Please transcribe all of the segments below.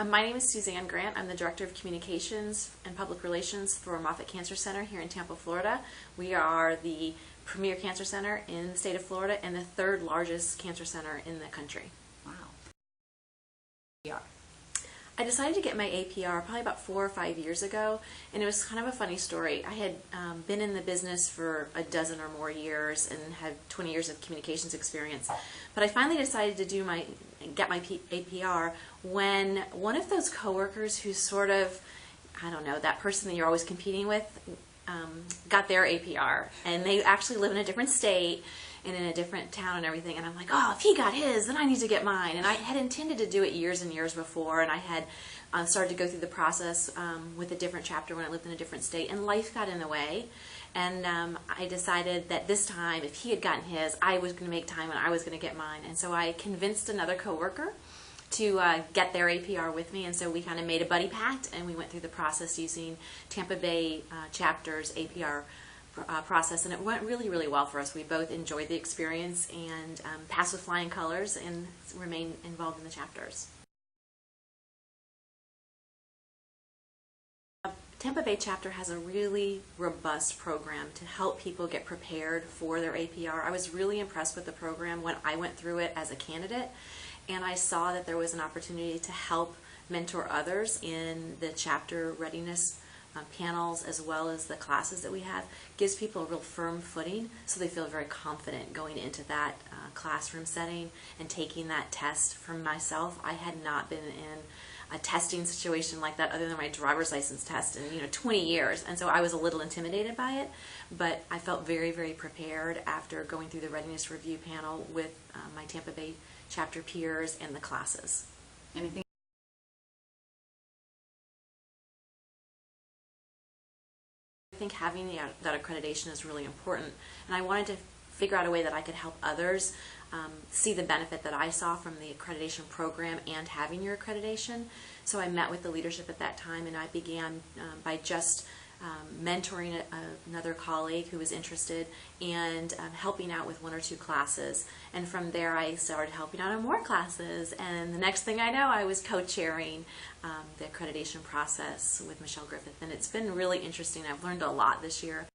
My name is Suzanne Grant. I'm the Director of Communications and Public Relations for Moffitt Cancer Center here in Tampa, Florida. We are the premier cancer center in the state of Florida and the third largest cancer center in the country. Wow. Yeah. I decided to get my APR probably about 4 or 5 years ago, and it was kind of a funny story. I had been in the business for a dozen or more years and had 20 years of communications experience, but I finally decided to get my APR when one of those coworkers who's sort of, I don't know, that person that you're always competing with, got their APR, and they actually live in a different state and in a different town and everything, and I'm like, oh, if he got his, then I need to get mine. And I had intended to do it years and years before, and I had started to go through the process with a different chapter when I lived in a different state, and life got in the way, and I decided that this time, if he had gotten his, I was going to make time and I was going to get mine. And so I convinced another coworker to get their APR with me, and so we kind of made a buddy pact, and we went through the process using Tampa Bay chapter's APR process, and it went really, really well for us. We both enjoyed the experience and passed with flying colors and remain involved in the chapters. Tampa Bay chapter has a really robust program to help people get prepared for their APR. I was really impressed with the program when I went through it as a candidate, and I saw that there was an opportunity to help mentor others in the chapter readiness panels, as well as the classes that we have. Gives people a real firm footing so they feel very confident going into that classroom setting and taking that test. For myself, I had not been in a testing situation like that other than my driver's license test in 20 years, and so I was a little intimidated by it, but I felt very, very prepared after going through the readiness review panel with my Tampa Bay chapter peers and the classes. Anything? I think having that accreditation is really important, and I wanted to figure out a way that I could help others see the benefit that I saw from the accreditation program and having your accreditation. So I met with the leadership at that time, and I began by just mentoring another colleague who was interested and helping out with 1 or 2 classes. And from there I started helping out on more classes, and the next thing I know I was co-chairing the accreditation process with Michelle Griffith, and it's been really interesting. I've learned a lot this year.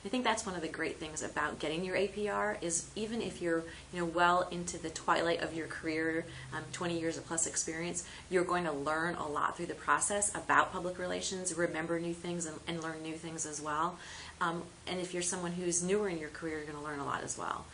I think that's one of the great things about getting your APR is even if you're well into the twilight of your career, 20 years of plus experience, you're going to learn a lot through the process about public relations, remember new things and learn new things as well. And if you're someone who's newer in your career, you're going to learn a lot as well.